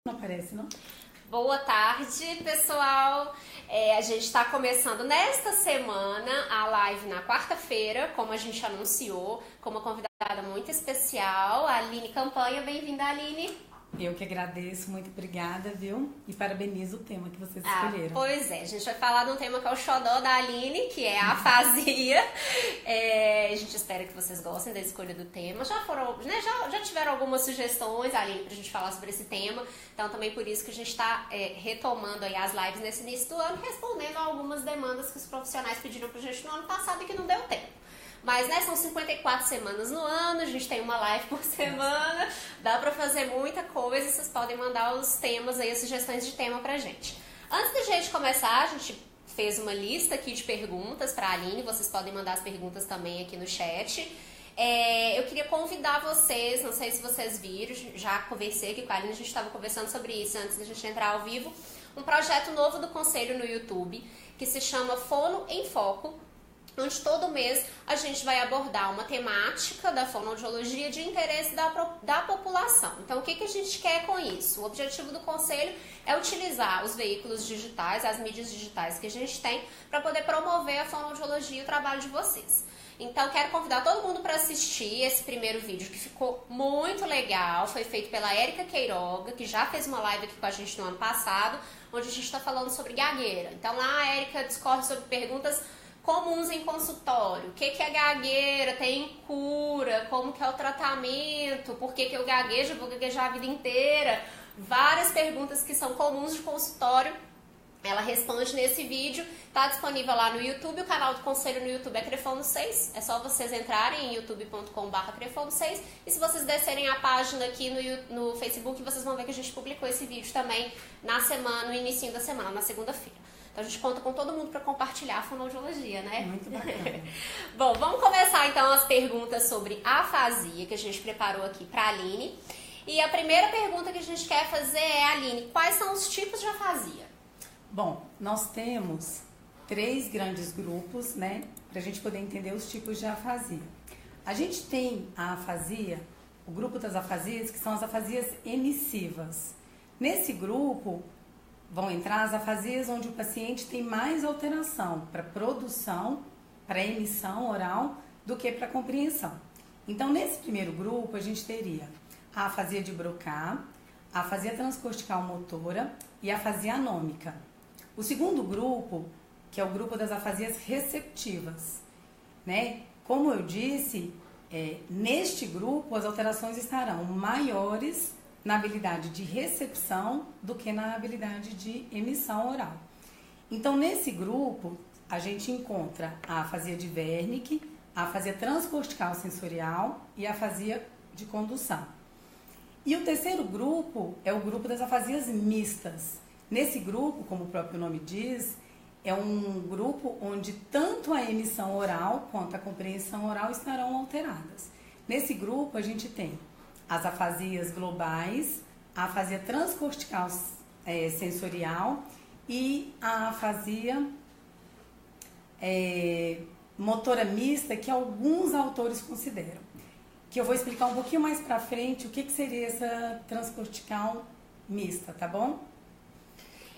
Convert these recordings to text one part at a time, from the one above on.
Não aparece, não? Boa tarde, pessoal. A gente está começando nesta semana a live na quarta-feira, como a gente anunciou, com uma convidada muito especial, a Aline Campanha. Bem-vinda, Aline. Eu que agradeço, muito obrigada, viu? E parabenizo o tema que vocês escolheram. Pois é, a gente vai falar de um tema que é o xodó da Aline, que é a afasia. A gente espera que vocês gostem da escolha do tema. Já foram, né, já tiveram algumas sugestões, Aline, pra gente falar sobre esse tema. Então também por isso que a gente está retomando aí as lives nesse início do ano, respondendo a algumas demandas que os profissionais pediram pra gente no ano passado e que não deu tempo. Mas, né, são 54 semanas no ano, a gente tem uma live por semana, dá pra fazer muita coisa, vocês podem mandar os temas aí, as sugestões de tema pra gente. Antes da gente começar, a gente fez uma lista aqui de perguntas pra Aline, vocês podem mandar as perguntas também aqui no chat. Eu queria convidar vocês, não sei se vocês viram, já conversei aqui com a Aline, a gente estava conversando sobre isso antes da gente entrar ao vivo, um projeto novo do Conselho no YouTube, que se chama Fono em Foco, onde todo mês a gente vai abordar uma temática da fonoaudiologia de interesse da população. Então, o que a gente quer com isso? O objetivo do Conselho é utilizar os veículos digitais, as mídias digitais que a gente tem, para poder promover a fonoaudiologia e o trabalho de vocês. Então, quero convidar todo mundo para assistir esse primeiro vídeo, que ficou muito legal. Foi feito pela Érica Queiroga, que já fez uma live aqui com a gente no ano passado, onde a gente está falando sobre gagueira. Então, lá a Érica discorre sobre perguntas comuns em consultório, o que é gagueira, tem cura, como que é o tratamento, por que eu gaguejo, vou gaguejar a vida inteira, várias perguntas que são comuns de consultório, ela responde nesse vídeo, tá disponível lá no YouTube, o canal do Conselho no YouTube é Crefono 6, é só vocês entrarem em youtube.com/Crefono 6, e se vocês descerem a página aqui no Facebook, vocês vão ver que a gente publicou esse vídeo também na semana, no início da semana, na segunda-feira. Então a gente conta com todo mundo para compartilhar a fonoaudiologia, né? Muito bacana. Bom, vamos começar então as perguntas sobre afasia que a gente preparou aqui para a Aline. E a primeira pergunta que a gente quer fazer é, Aline, quais são os tipos de afasia? Bom, nós temos 3 grandes grupos, né? Pra gente poder entender os tipos de afasia. A gente tem a afasia, o grupo das afasias, que são as afasias emissivas. Nesse grupo vão entrar as afasias onde o paciente tem mais alteração para produção, para emissão oral, do que para compreensão. Então, nesse primeiro grupo, a gente teria a afasia de Broca, a afasia transcortical motora e a afasia anômica. O segundo grupo, que é o grupo das afasias receptivas, né? Como eu disse, neste grupo as alterações estarão maiores na habilidade de recepção do que na habilidade de emissão oral. Então, nesse grupo, a gente encontra a afasia de Wernicke, a afasia transcortical sensorial e a afasia de condução. E o terceiro grupo é o grupo das afasias mistas. Nesse grupo, como o próprio nome diz, é um grupo onde tanto a emissão oral quanto a compreensão oral estarão alteradas. Nesse grupo, a gente tem as afasias globais, a afasia transcortical sensorial e a afasia motora mista, que alguns autores consideram. Que eu vou explicar um pouquinho mais pra frente o que seria essa transcortical mista, tá bom?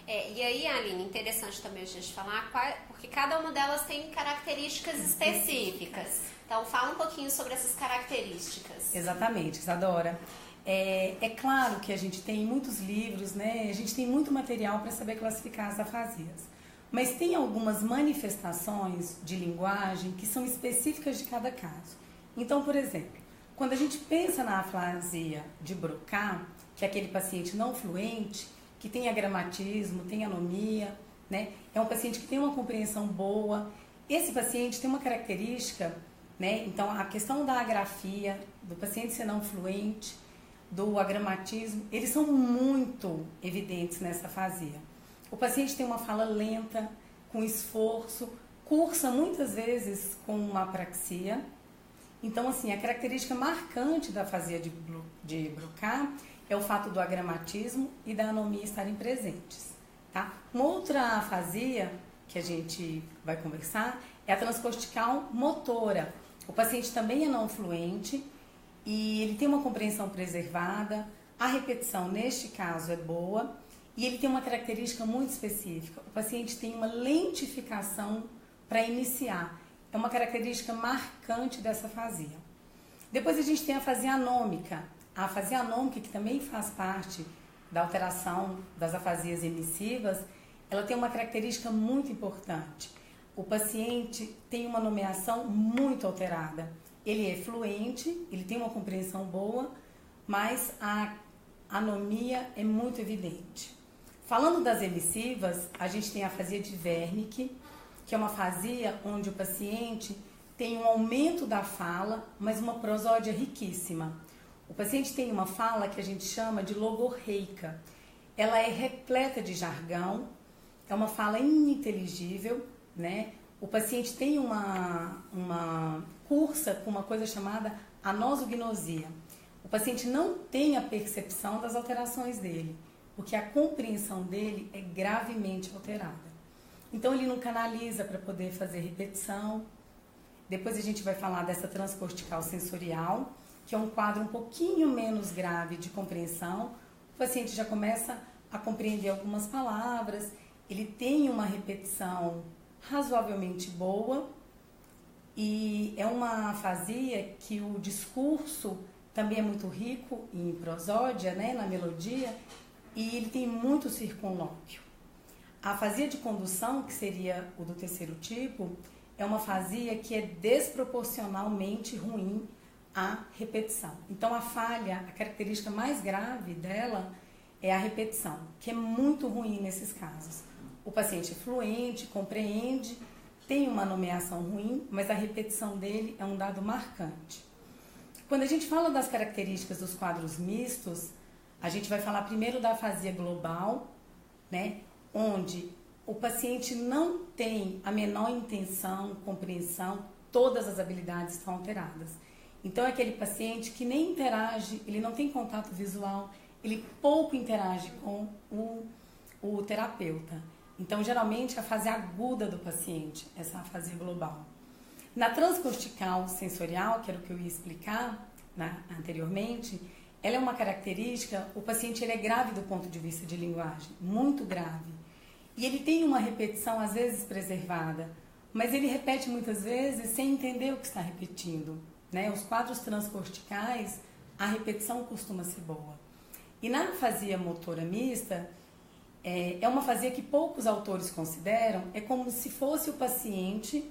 E aí, Aline, interessante também a gente falar, porque cada uma delas tem características específicas. Então, fala um pouquinho sobre essas características. Exatamente, Isadora. É claro que a gente tem muitos livros, né? A gente tem muito material para saber classificar as afasias. Mas tem algumas manifestações de linguagem que são específicas de cada caso. Então, por exemplo, quando a gente pensa na afasia de Broca, que é aquele paciente não fluente, que tem agramatismo, tem anomia, né? É um paciente que tem uma compreensão boa. Esse paciente tem uma característica, né? Então, a questão da agrafia, do paciente ser não fluente, do agramatismo, eles são muito evidentes nessa afasia. O paciente tem uma fala lenta, com esforço, cursa muitas vezes com uma apraxia. Então, assim, a característica marcante da afasia de Broca é o fato do agramatismo e da anomia estarem presentes, tá? Uma outra afasia que a gente vai conversar é a transcortical motora. O paciente também é não fluente e ele tem uma compreensão preservada, A repetição, neste caso, é boa e ele tem uma característica muito específica. O paciente tem uma lentificação para iniciar. É uma característica marcante dessa afasia. Depois a gente tem a afasia anômica. A afasia anômica, que também faz parte da alteração das afasias emissivas, ela tem uma característica muito importante. O paciente tem uma nomeação muito alterada. Ele é fluente, ele tem uma compreensão boa, mas a anomia é muito evidente. Falando das emissivas, a gente tem a afasia de Wernicke, que é uma afasia onde o paciente tem um aumento da fala, mas uma prosódia riquíssima. O paciente tem uma fala que a gente chama de logorreica. Ela é repleta de jargão, é uma fala ininteligível, né? O paciente tem uma cursa com uma coisa chamada anosognosia. O paciente não tem a percepção das alterações dele, porque a compreensão dele é gravemente alterada. Então ele não canaliza para poder fazer repetição. Depois a gente vai falar dessa transcortical sensorial, que é um quadro um pouquinho menos grave de compreensão. O paciente já começa a compreender algumas palavras, ele tem uma repetição razoavelmente boa e é uma afasia que o discurso também é muito rico em prosódia, né, na melodia, e ele tem muito circunlóquio. A afasia de condução, que seria o do terceiro tipo, é uma afasia que é desproporcionalmente ruim à repetição. Então, a falha, a característica mais grave dela é a repetição, que é muito ruim nesses casos. O paciente é fluente, compreende, tem uma nomeação ruim, mas a repetição dele é um dado marcante. Quando a gente fala das características dos quadros mistos, a gente vai falar primeiro da afasia global, né, onde o paciente não tem a menor intenção, compreensão, todas as habilidades estão alteradas. Então é aquele paciente que nem interage, ele não tem contato visual, ele pouco interage com o terapeuta. Então, geralmente, a fase aguda do paciente, essa afasia global. Na transcortical sensorial, que era o que eu ia explicar anteriormente, ela é uma característica, o paciente ele é grave do ponto de vista de linguagem, muito grave. E ele tem uma repetição, às vezes, preservada, mas ele repete muitas vezes sem entender o que está repetindo, né? Os quadros transcorticais, a repetição costuma ser boa. E na afasia motora mista, é uma afasia que poucos autores consideram, é como se fosse o paciente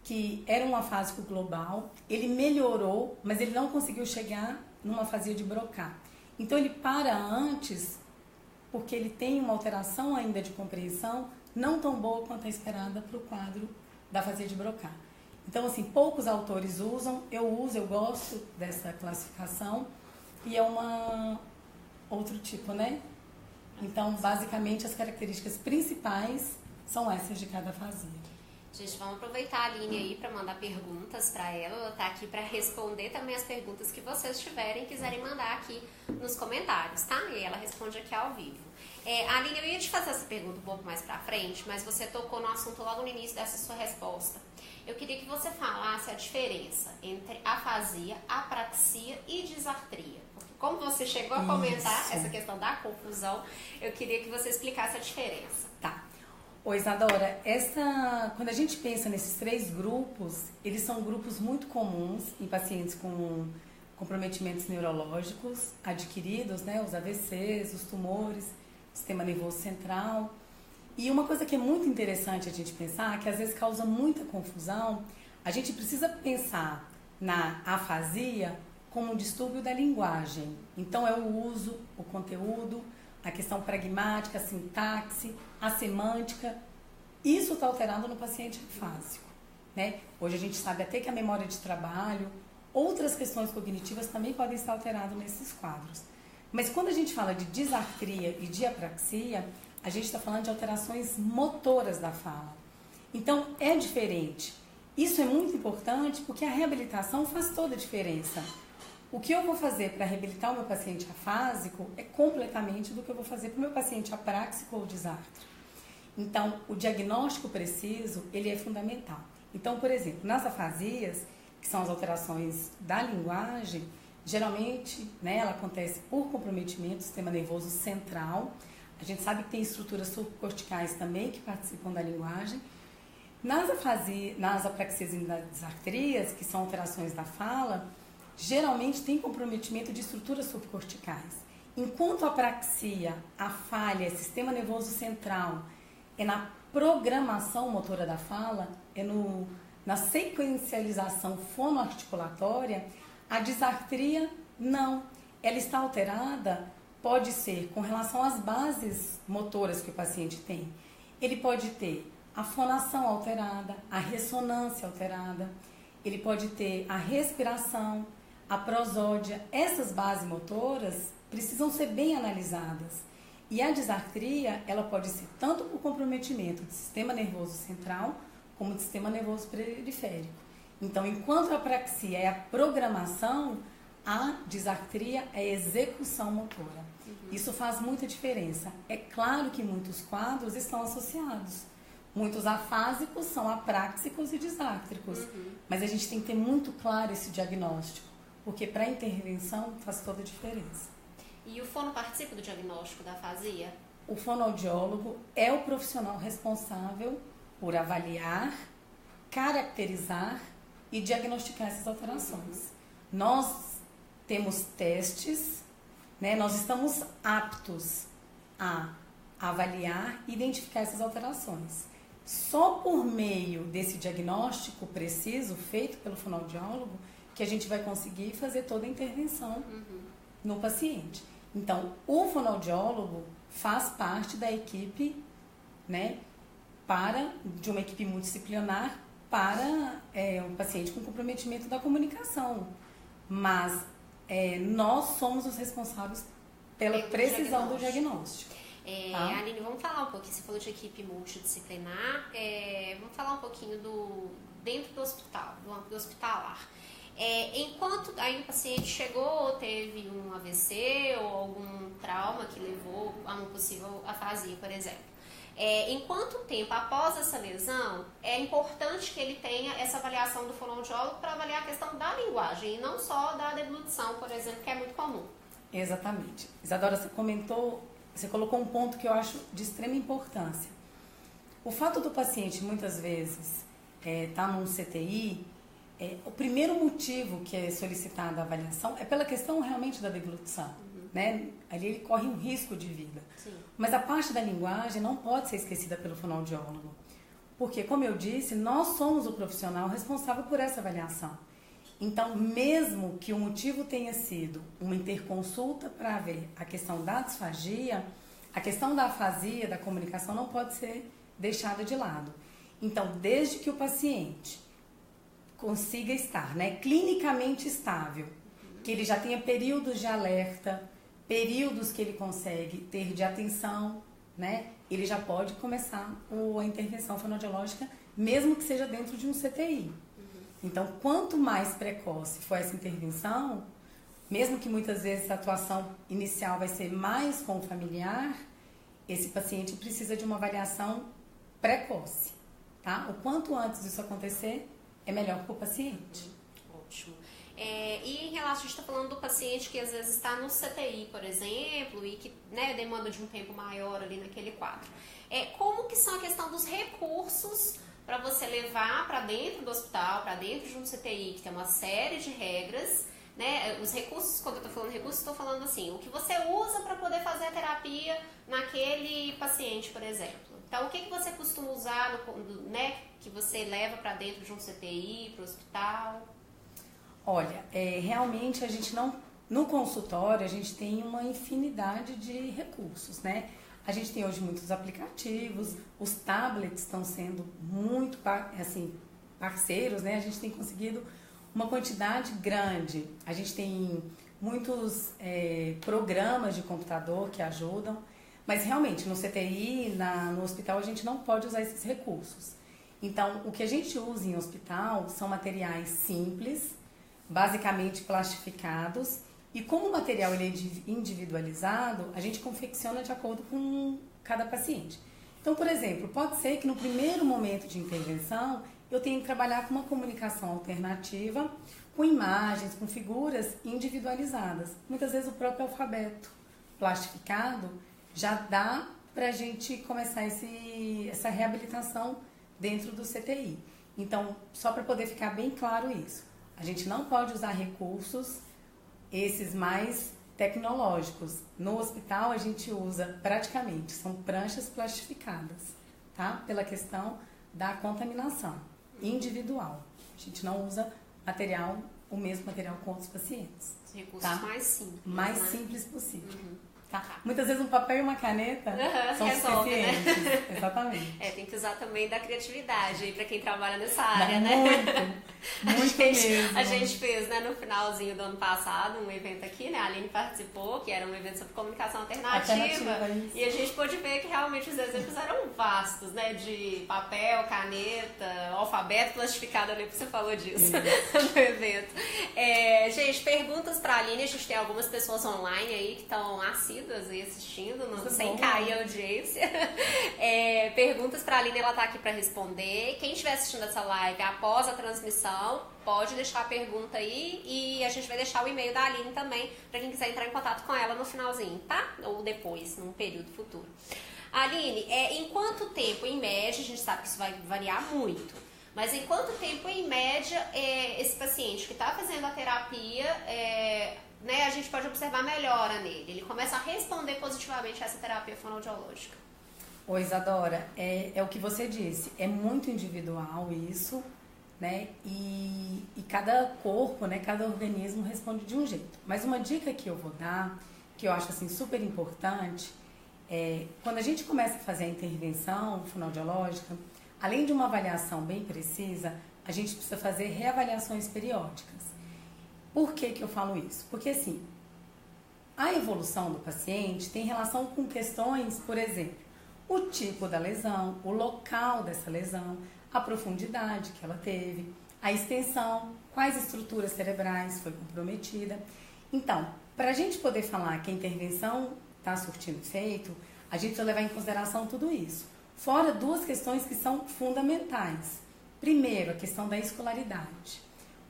que era um afásico global, ele melhorou, mas ele não conseguiu chegar numa afasia de Broca. Então ele para antes, porque ele tem uma alteração ainda de compreensão não tão boa quanto a esperada para o quadro da afasia de Broca. Então, assim, poucos autores usam, eu gosto dessa classificação, e é outro tipo, né? Então, basicamente, as características principais são essas de cada afasia. Gente, vamos aproveitar a Aline aí para mandar perguntas para ela. Ela tá aqui para responder também as perguntas que vocês tiverem, quiserem mandar aqui nos comentários, tá? E ela responde aqui ao vivo. Aline, eu ia te fazer essa pergunta um pouco mais para frente, mas você tocou no assunto logo no início dessa sua resposta. Eu queria que você falasse a diferença entre afasia, apraxia e disartria. Porque como você chegou a comentar essa questão da confusão, eu queria que você explicasse a diferença. Tá. Oi, Isadora, quando a gente pensa nesses três grupos, eles são grupos muito comuns em pacientes com comprometimentos neurológicos adquiridos, né, os AVCs, os tumores, sistema nervoso central. E uma coisa que é muito interessante a gente pensar, que às vezes causa muita confusão, a gente precisa pensar na afasia como um distúrbio da linguagem. Então é o uso, o conteúdo, a questão pragmática, a sintaxe, a semântica, isso está alterado no paciente afásico, né? Hoje a gente sabe até que a memória de trabalho, outras questões cognitivas também podem estar alteradas nesses quadros. Mas quando a gente fala de disartria e de apraxia, a gente está falando de alterações motoras da fala. Então é diferente. Isso é muito importante porque a reabilitação faz toda a diferença. O que eu vou fazer para reabilitar o meu paciente afásico é completamente do que eu vou fazer para o meu paciente apráxico ou disartro. Então, o diagnóstico preciso, ele é fundamental. Então, por exemplo, nas afasias, que são as alterações da linguagem, Geralmente, né, ela acontece por comprometimento do sistema nervoso central. A gente sabe que tem estruturas subcorticais também que participam da linguagem. Nas apraxias e nas disartrias, que são alterações da fala, geralmente tem comprometimento de estruturas subcorticais. Enquanto a apraxia, a falha, sistema nervoso central, é na programação motora da fala, na sequencialização fonoarticulatória, a disartria não. Ela está alterada, pode ser com relação às bases motoras que o paciente tem. Ele pode ter a fonação alterada, a ressonância alterada, ele pode ter a respiração, a prosódia. Essas bases motoras precisam ser bem analisadas. E a disartria, ela pode ser tanto por comprometimento do sistema nervoso central, como do sistema nervoso periférico. Então, enquanto a apraxia é a programação, a disartria é a execução motora. Isso faz muita diferença. É claro que muitos quadros estão associados. Muitos afásicos são apráxicos e disártricos. Mas a gente tem que ter muito claro esse diagnóstico, porque para a intervenção faz toda a diferença. E o fono participa do diagnóstico da afasia? O fonoaudiólogo é o profissional responsável por avaliar, caracterizar e diagnosticar essas alterações. Nós temos testes, né? Nós estamos aptos a avaliar e identificar essas alterações. Só por meio desse diagnóstico preciso, feito pelo fonoaudiólogo, que a gente vai conseguir fazer toda a intervenção no paciente. Então, o fonoaudiólogo faz parte da equipe, né, de uma equipe multidisciplinar para um paciente com comprometimento da comunicação. Mas nós somos os responsáveis pela precisão do diagnóstico. Aline, vamos falar um pouquinho, você falou de equipe multidisciplinar, vamos falar um pouquinho dentro do hospital, do âmbito hospitalar. Enquanto aí o paciente chegou, teve um AVC ou algum trauma que levou a uma possível afasia, por exemplo. Em quanto tempo após essa lesão é importante que ele tenha essa avaliação do fonoaudiólogo para avaliar a questão da linguagem e não só da deglutição, por exemplo, que é muito comum? Exatamente. Isadora, você colocou um ponto que eu acho de extrema importância. O fato do paciente muitas vezes estar num CTI, o primeiro motivo que é solicitada a avaliação é pela questão realmente da deglutição. Né? Ali ele corre um risco de vida. Sim. Mas a parte da linguagem não pode ser esquecida pelo fonoaudiólogo. Porque, como eu disse, nós somos o profissional responsável por essa avaliação. Então, mesmo que o motivo tenha sido uma interconsulta para ver a questão da disfagia, a questão da afasia, da comunicação, não pode ser deixada de lado. Então, desde que o paciente consiga estar, né, clinicamente estável, que ele já tenha períodos de alerta, períodos que ele consegue ter de atenção, né, ele já pode começar a intervenção fonoaudiológica, mesmo que seja dentro de um CTI. Então, quanto mais precoce for essa intervenção, mesmo que muitas vezes a atuação inicial vai ser mais com o familiar, esse paciente precisa de uma avaliação precoce, tá? O quanto antes disso acontecer, é melhor para o paciente. Ótimo. E em relação, a gente está falando do paciente que às vezes está no CTI, por exemplo, e que, né, demanda de um tempo maior ali naquele quadro. Como que são a questão dos recursos para você levar para dentro do hospital, para dentro de um CTI, que tem uma série de regras, né? Os recursos, quando eu estou falando recursos, estou falando assim, o que você usa para poder fazer a terapia naquele paciente, por exemplo. Então, o que você costuma usar, né, que você leva para dentro de um CTI, para o hospital? Olha, realmente a gente não... No consultório, a gente tem uma infinidade de recursos, né? A gente tem hoje muitos aplicativos, os tablets estão sendo muito, assim, parceiros, né? A gente tem conseguido uma quantidade grande. A gente tem muitos programas de computador que ajudam, mas realmente no CTI, no hospital, a gente não pode usar esses recursos. Então, o que a gente usa em hospital são materiais simples, basicamente plastificados, e como o material ele é individualizado, a gente confecciona de acordo com cada paciente. Então, por exemplo, pode ser que no primeiro momento de intervenção eu tenho que trabalhar com uma comunicação alternativa, com imagens, com figuras individualizadas. Muitas vezes o próprio alfabeto plastificado já dá para a gente começar essa reabilitação dentro do CTI. Então, só para poder ficar bem claro isso, a gente não pode usar recursos esses mais tecnológicos. No hospital a gente usa praticamente, são pranchas plastificadas, tá? Pela questão da contaminação individual. A gente não usa o mesmo material com outros pacientes. Recursos tá? mais simples. Mais né? simples possível. Tá. Muitas vezes um papel e uma caneta são resolve, suficientes. né? Exatamente. Tem que usar também da criatividade aí pra quem trabalha nessa área, né? Muito mesmo. A gente fez, né, no finalzinho do ano passado, um evento aqui, né? A Aline participou, que era um evento sobre comunicação alternativa. E a gente pôde ver que realmente os exemplos eram vastos, né? De papel, caneta, alfabeto plastificado, ali, você falou disso no evento. Gente, perguntas pra Aline, a gente tem algumas pessoas online aí que estão assíduas aí assistindo, sem cair a audiência. Perguntas pra Aline, ela tá aqui pra responder. Quem estiver assistindo essa live após a transmissão, pode deixar a pergunta aí e a gente vai deixar o e-mail da Aline também pra quem quiser entrar em contato com ela no finalzinho, tá? Ou depois, num período futuro. Aline, em quanto tempo, em média, a gente sabe que isso vai variar muito, mas em quanto tempo, em média, esse paciente que está fazendo a terapia, né, a gente pode observar melhora nele? Ele começa a responder positivamente a essa terapia fonoaudiológica. Oi, Isadora, é o que você disse, é muito individual isso, né? E cada corpo, né, cada organismo responde de um jeito. Mas uma dica que eu vou dar, que eu acho assim super importante, quando a gente começa a fazer a intervenção fonoaudiológica, além de uma avaliação bem precisa, a gente precisa fazer reavaliações periódicas. Por que eu falo isso? Porque assim, a evolução do paciente tem relação com questões, por exemplo, o tipo da lesão, o local dessa lesão, a profundidade que ela teve, a extensão, quais estruturas cerebrais foi comprometida. Então, para a gente poder falar que a intervenção está surtindo efeito, a gente precisa levar em consideração tudo isso. Fora duas questões que são fundamentais. Primeiro, a questão da escolaridade.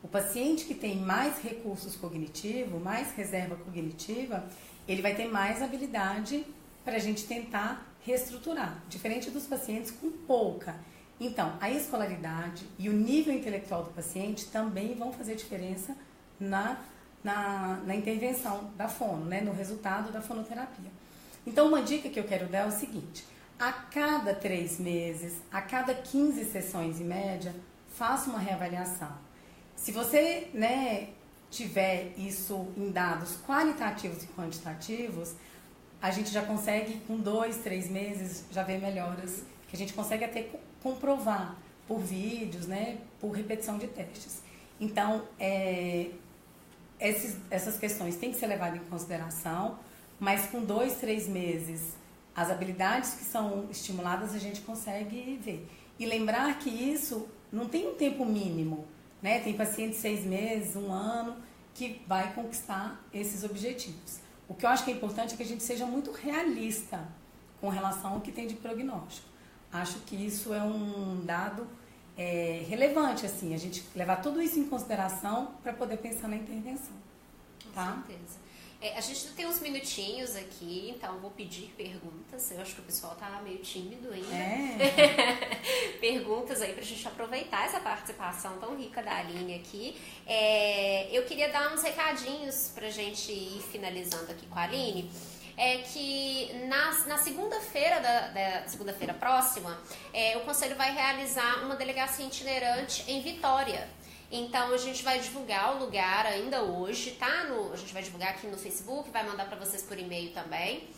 O paciente que tem mais recursos cognitivos, mais reserva cognitiva, ele vai ter mais habilidade para a gente tentar reestruturar, diferente dos pacientes com pouca. Então, a escolaridade e o nível intelectual do paciente também vão fazer diferença na intervenção da fono, né, no resultado da fonoterapia. Então, uma dica que eu quero dar é o seguinte: a cada 3 meses, a cada 15 sessões em média, faça uma reavaliação. Se você, né, tiver isso em dados qualitativos e quantitativos, a gente já consegue, com 2, 3 meses, já ver melhoras, que a gente consegue até comprovar por vídeos, né, por repetição de testes. Então, essas questões têm que ser levadas em consideração, mas com 2, 3 meses, as habilidades que são estimuladas a gente consegue ver. E lembrar que isso não tem um tempo mínimo, né? Tem paciente de 6 meses, 1 ano, que vai conquistar esses objetivos. O que eu acho que é importante é que a gente seja muito realista com relação ao que tem de prognóstico. Acho que isso é um dado relevante, assim, a gente levar tudo isso em consideração para poder pensar na intervenção. Tá? Com certeza. A gente tem uns minutinhos aqui, então eu vou pedir perguntas. Eu acho que o pessoal tá meio tímido ainda. Perguntas aí pra gente aproveitar essa participação tão rica da Aline aqui. Eu queria dar uns recadinhos pra gente ir finalizando aqui com a Aline. Que na segunda-feira segunda-feira próxima, o Conselho vai realizar uma delegacia itinerante em Vitória. Então, a gente vai divulgar o lugar ainda hoje, tá? A gente vai divulgar aqui no Facebook, vai mandar para vocês por e-mail também.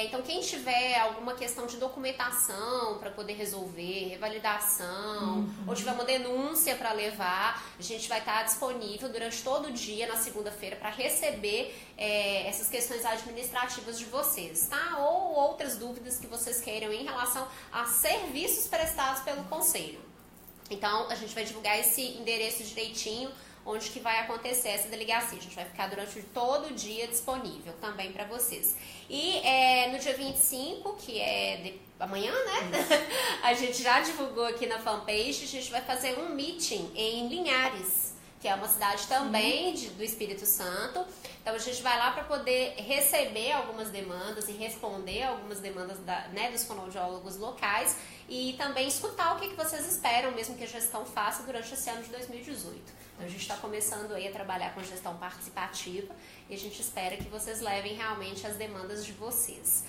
Então, quem tiver alguma questão de documentação para poder resolver, revalidação, ou tiver uma denúncia para levar, a gente vai estar disponível durante todo o dia, na segunda-feira, para receber essas questões administrativas de vocês, tá? Ou outras dúvidas que vocês queiram em relação a serviços prestados pelo Conselho. Então, a gente vai divulgar esse endereço direitinho onde que vai acontecer essa delegacia. A gente vai ficar durante todo o dia disponível também para vocês. E no dia 25, que é amanhã, né? A gente já divulgou aqui na fanpage, a gente vai fazer um meeting em Linhares, que é uma cidade também do Espírito Santo. Então a gente vai lá para poder receber algumas demandas e responder algumas demandas dos fonoaudiólogos locais e também escutar o que vocês esperam, mesmo que a gestão faça durante esse ano de 2018. Então a gente está começando aí a trabalhar com gestão participativa e a gente espera que vocês levem realmente as demandas de vocês.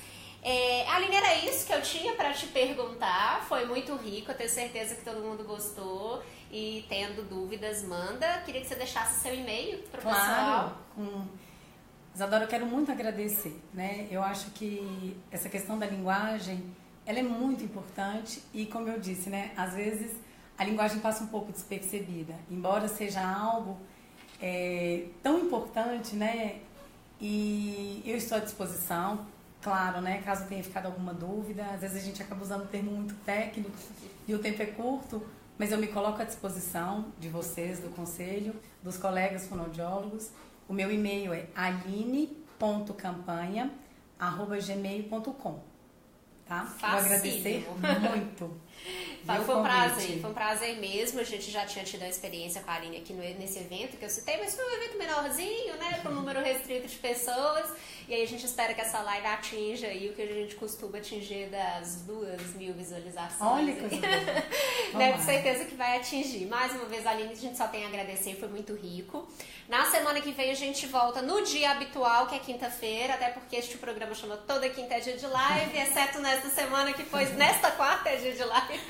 Aline, era isso que eu tinha para te perguntar. Foi muito rico, eu tenho certeza que todo mundo gostou. E tendo dúvidas, manda. Queria que você deixasse seu e-mail para o pessoal. Isadora, eu quero muito agradecer, né? Eu acho que essa questão da linguagem, ela é muito importante e, como eu disse, né? Às vezes a linguagem passa um pouco despercebida, embora seja algo tão importante, né? E eu estou à disposição. Claro, né? Caso tenha ficado alguma dúvida, às vezes a gente acaba usando um termo muito técnico e o tempo é curto, mas eu me coloco à disposição de vocês, do conselho, dos colegas fonoaudiólogos. O meu e-mail é aline.campanha@gmail.com. Tá? Vou agradecer muito. Foi um prazer mesmo. A gente já tinha tido a experiência com a Aline aqui nesse evento que eu citei, mas foi um evento menorzinho, né? Com um número restrito de pessoas. E aí a gente espera que essa live atinja aí o que a gente costuma atingir das 2.000 visualizações. Olha que coisa boa. Com certeza que vai atingir. Mais uma vez, Aline, a gente só tem a agradecer, foi muito rico. Na semana que vem a gente volta no dia habitual, que é quinta-feira, até porque este programa chama Toda Quinta é Dia de Live, exceto nesta semana que foi nesta quarta é dia de live.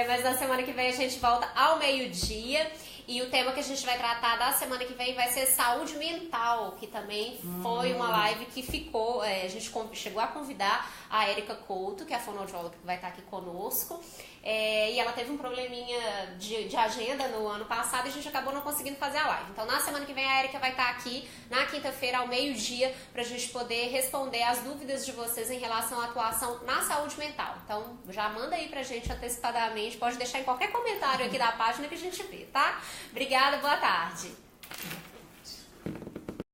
Mas na semana que vem a gente volta ao meio-dia. E o tema que a gente vai tratar da semana que vem vai ser saúde mental, que também foi uma live que ficou. A gente chegou a convidar a Érica Couto, que é a fonoaudióloga que vai estar aqui conosco. E ela teve um probleminha de agenda no ano passado e a gente acabou não conseguindo fazer a live. Então, na semana que vem, a Érica vai estar aqui na quinta-feira, ao meio-dia, pra gente poder responder as dúvidas de vocês em relação à atuação na saúde mental. Então, já manda aí pra gente antecipadamente, pode deixar em qualquer comentário aqui da página que a gente vê, tá? Obrigada, boa tarde.